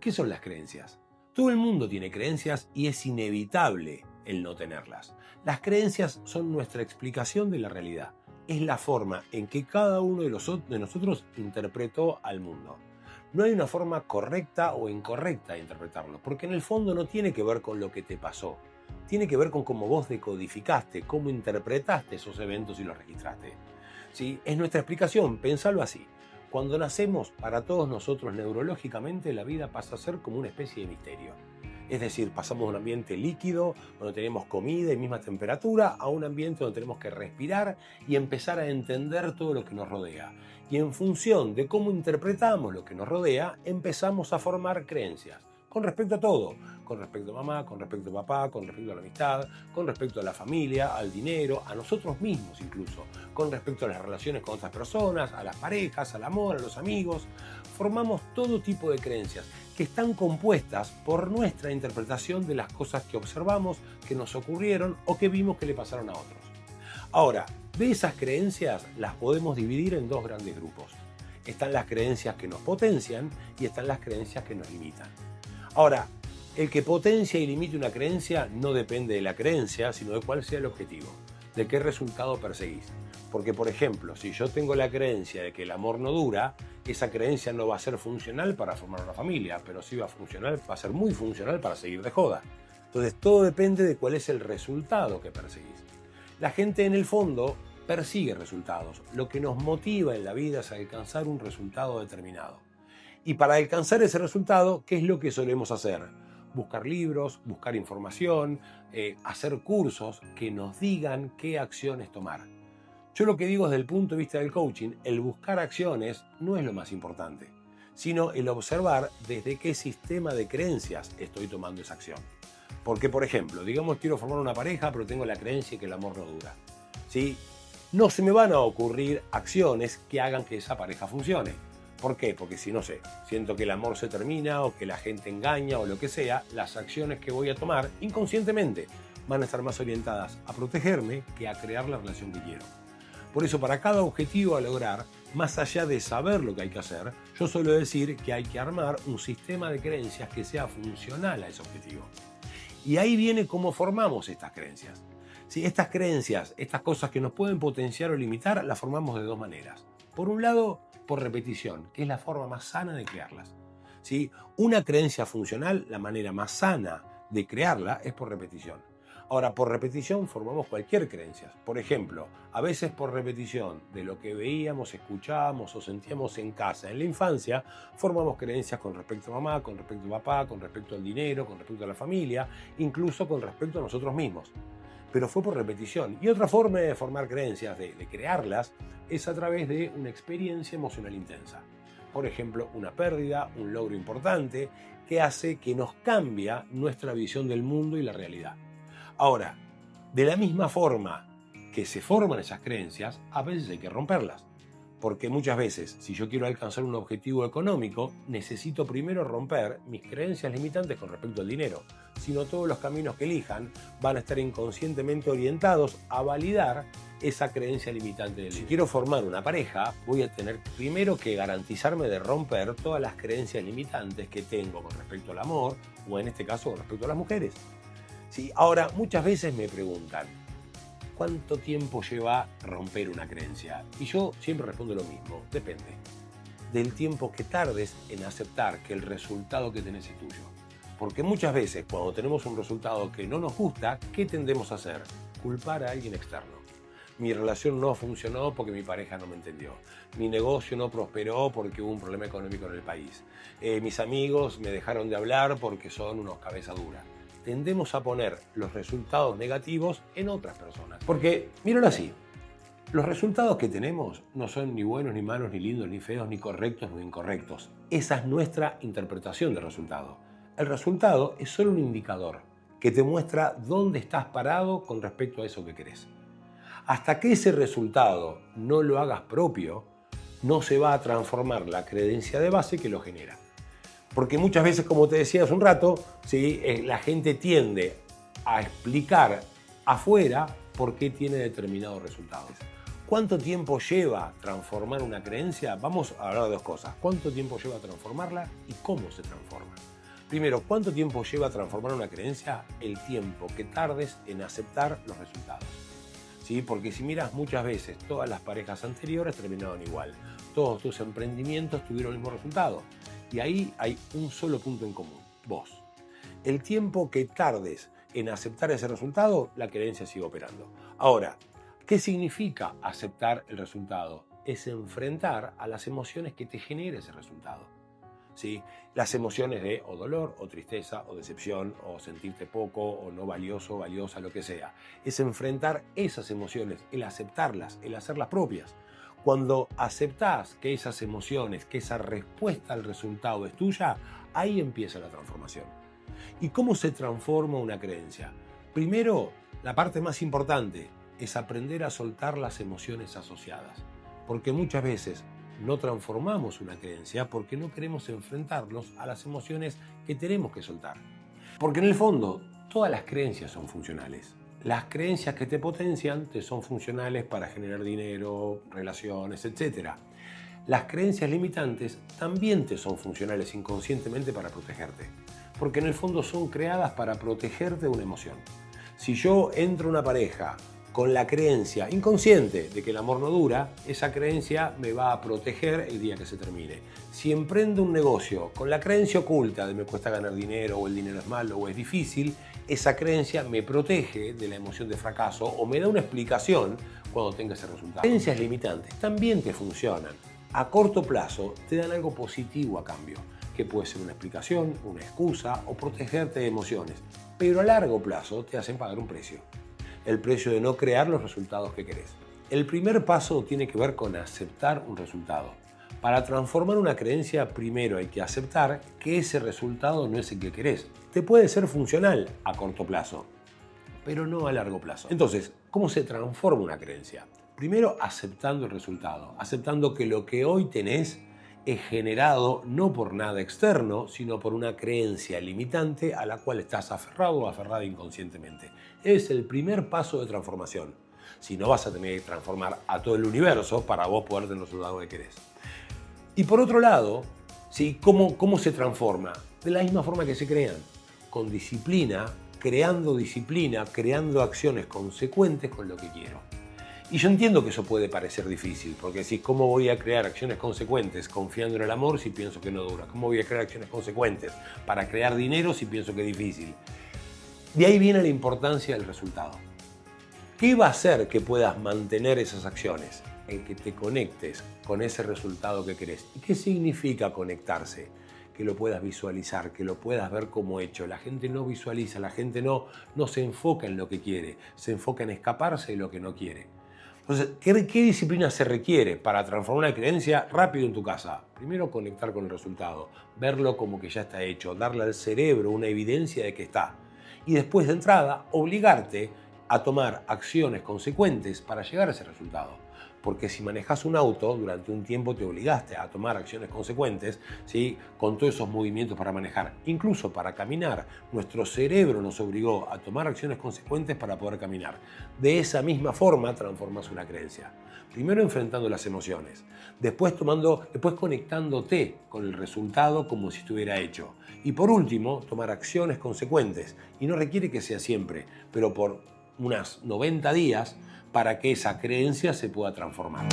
¿Qué son las creencias? Todo el mundo tiene creencias y es inevitable el no tenerlas. Las creencias son nuestra explicación de la realidad. Es la forma en que cada uno de nosotros interpretó al mundo. No hay una forma correcta o incorrecta de interpretarlo, porque en el fondo no tiene que ver con lo que te pasó. Tiene que ver con cómo vos decodificaste, cómo interpretaste esos eventos y los registraste. ¿Sí? Es nuestra explicación, pensalo así. Cuando nacemos, para todos nosotros neurológicamente, la vida pasa a ser como una especie de misterio. Es decir, pasamos de un ambiente líquido, donde tenemos comida y misma temperatura, a un ambiente donde tenemos que respirar y empezar a entender todo lo que nos rodea. Y en función de cómo interpretamos lo que nos rodea, empezamos a formar creencias. Con respecto a todo, con respecto a mamá, con respecto a papá, con respecto a la amistad, con respecto a la familia, al dinero, a nosotros mismos incluso, con respecto a las relaciones con otras personas, a las parejas, al amor, a los amigos. Formamos todo tipo de creencias que están compuestas por nuestra interpretación de las cosas que observamos, que nos ocurrieron o que vimos que le pasaron a otros. Ahora, de esas creencias las podemos dividir en dos grandes grupos. Están las creencias que nos potencian y están las creencias que nos limitan. Ahora, el que potencia y limite una creencia no depende de la creencia, sino de cuál sea el objetivo, de qué resultado perseguís. Porque, por ejemplo, si yo tengo la creencia de que el amor no dura, esa creencia no va a ser funcional para formar una familia, pero sí va a ser muy funcional para seguir de joda. Entonces, todo depende de cuál es el resultado que perseguís. La gente, en el fondo, persigue resultados. Lo que nos motiva en la vida es alcanzar un resultado determinado. Y para alcanzar ese resultado, ¿qué es lo que solemos hacer? Buscar libros, buscar información, hacer cursos que nos digan qué acciones tomar. Yo lo que digo desde el punto de vista del coaching, el buscar acciones no es lo más importante, sino el observar desde qué sistema de creencias estoy tomando esa acción. Porque, por ejemplo, digamos quiero formar una pareja, pero tengo la creencia que el amor no dura. ¿Sí? No se me van a ocurrir acciones que hagan que esa pareja funcione. ¿Por qué? Porque si, no sé, siento que el amor se termina o que la gente engaña o lo que sea, las acciones que voy a tomar inconscientemente van a estar más orientadas a protegerme que a crear la relación que quiero. Por eso, para cada objetivo a lograr, más allá de saber lo que hay que hacer, yo suelo decir que hay que armar un sistema de creencias que sea funcional a ese objetivo. Y ahí viene cómo formamos estas creencias. ¿Sí? Estas creencias, estas cosas que nos pueden potenciar o limitar, las formamos de dos maneras. Por un lado, por repetición, que es la forma más sana de crearlas. ¿Sí? Una creencia funcional, la manera más sana de crearla es por repetición. Ahora, por repetición formamos cualquier creencia. Por ejemplo, a veces por repetición de lo que veíamos, escuchábamos o sentíamos en casa en la infancia, formamos creencias con respecto a mamá, con respecto a papá, con respecto al dinero, con respecto a la familia, incluso con respecto a nosotros mismos. Pero fue por repetición. Y otra forma de formar creencias, de crearlas, es a través de una experiencia emocional intensa. Por ejemplo, una pérdida, un logro importante, que hace que nos cambia nuestra visión del mundo y la realidad. Ahora, de la misma forma que se forman esas creencias, a veces hay que romperlas. Porque muchas veces, si yo quiero alcanzar un objetivo económico, necesito primero romper mis creencias limitantes con respecto al dinero. Si no, todos los caminos que elijan van a estar inconscientemente orientados a validar esa creencia limitante del dinero. Si quiero formar una pareja, voy a tener primero que garantizarme de romper todas las creencias limitantes que tengo con respecto al amor, o en este caso con respecto a las mujeres. ¿Sí? Ahora, muchas veces me preguntan, ¿cuánto tiempo lleva romper una creencia? Y yo siempre respondo lo mismo, depende del tiempo que tardes en aceptar que el resultado que tenés es tuyo. Porque muchas veces cuando tenemos un resultado que no nos gusta, ¿qué tendemos a hacer? Culpar a alguien externo. Mi relación no funcionó porque mi pareja no me entendió. Mi negocio no prosperó porque hubo un problema económico en el país. Mis amigos me dejaron de hablar porque son unos cabeza dura. Tendemos a poner los resultados negativos en otras personas. Porque, míralo así, los resultados que tenemos no son ni buenos, ni malos, ni lindos, ni feos, ni correctos, ni incorrectos. Esa es nuestra interpretación del resultado. El resultado es solo un indicador que te muestra dónde estás parado con respecto a eso que querés. Hasta que ese resultado no lo hagas propio, no se va a transformar la creencia de base que lo genera. Porque muchas veces, como te decía hace un rato, ¿sí? La gente tiende a explicar afuera por qué tiene determinados resultados. ¿Cuánto tiempo lleva transformar una creencia? Vamos a hablar de dos cosas. ¿Cuánto tiempo lleva transformarla y cómo se transforma? Primero, ¿cuánto tiempo lleva a transformar una creencia? El tiempo que tardes en aceptar los resultados. ¿Sí? Porque si miras muchas veces, todas las parejas anteriores terminaron igual. Todos tus emprendimientos tuvieron el mismo resultado. Y ahí hay un solo punto en común, vos. El tiempo que tardes en aceptar ese resultado, la creencia sigue operando. Ahora, ¿qué significa aceptar el resultado? Es enfrentar a las emociones que te genera ese resultado. ¿Sí? Las emociones de o dolor, o tristeza, o decepción, o sentirte poco, o no valioso, valiosa, lo que sea. Es enfrentar esas emociones, el aceptarlas, el hacerlas propias. Cuando aceptás que esas emociones, que esa respuesta al resultado es tuya, ahí empieza la transformación. ¿Y cómo se transforma una creencia? Primero, la parte más importante es aprender a soltar las emociones asociadas. Porque muchas veces no transformamos una creencia porque no queremos enfrentarnos a las emociones que tenemos que soltar. Porque en el fondo, todas las creencias son funcionales. Las creencias que te potencian te son funcionales para generar dinero, relaciones, etc. Las creencias limitantes también te son funcionales inconscientemente para protegerte. Porque en el fondo son creadas para protegerte de una emoción. Si yo entro a una pareja con la creencia inconsciente de que el amor no dura, esa creencia me va a proteger el día que se termine. Si emprendo un negocio con la creencia oculta de me cuesta ganar dinero, o el dinero es malo, o es difícil, esa creencia me protege de la emoción de fracaso o me da una explicación cuando tenga ese resultado. Creencias limitantes también te funcionan. A corto plazo te dan algo positivo a cambio, que puede ser una explicación, una excusa o protegerte de emociones, pero a largo plazo te hacen pagar un precio. El precio de no crear los resultados que querés. El primer paso tiene que ver con aceptar un resultado. Para transformar una creencia, primero hay que aceptar que ese resultado no es el que querés. Te puede ser funcional a corto plazo, pero no a largo plazo. Entonces, ¿cómo se transforma una creencia? Primero, aceptando el resultado, aceptando que lo que hoy tenés es generado no por nada externo, sino por una creencia limitante a la cual estás aferrado o aferrada inconscientemente. Es el primer paso de transformación. Si no, vas a tener que transformar a todo el universo para vos poder tener el resultado que querés. Y por otro lado, ¿sí? ¿Cómo se transforma? De la misma forma que se crean, con disciplina, creando acciones consecuentes con lo que quiero. Y yo entiendo que eso puede parecer difícil, porque decís, ¿cómo voy a crear acciones consecuentes confiando en el amor si pienso que no dura? ¿Cómo voy a crear acciones consecuentes para crear dinero si pienso que es difícil? De ahí viene la importancia del resultado. ¿Qué va a hacer que puedas mantener esas acciones? El que te conectes con ese resultado que querés. ¿Y qué significa conectarse? Que lo puedas visualizar, que lo puedas ver como hecho. La gente no visualiza, la gente no se enfoca en lo que quiere, se enfoca en escaparse de lo que no quiere. Entonces, ¿qué disciplina se requiere para transformar una creencia rápido en tu casa? Primero, conectar con el resultado, verlo como que ya está hecho, darle al cerebro una evidencia de que está. Y después de entrada, obligarte a tomar acciones consecuentes para llegar a ese resultado. Porque si manejas un auto, durante un tiempo te obligaste a tomar acciones consecuentes, ¿sí? Con todos esos movimientos para manejar. Incluso para caminar, nuestro cerebro nos obligó a tomar acciones consecuentes para poder caminar. De esa misma forma transformas una creencia. Primero enfrentando las emociones, después conectándote con el resultado como si estuviera hecho. Y por último, tomar acciones consecuentes. Y no requiere que sea siempre, pero por unas 90 días, para que esa creencia se pueda transformar.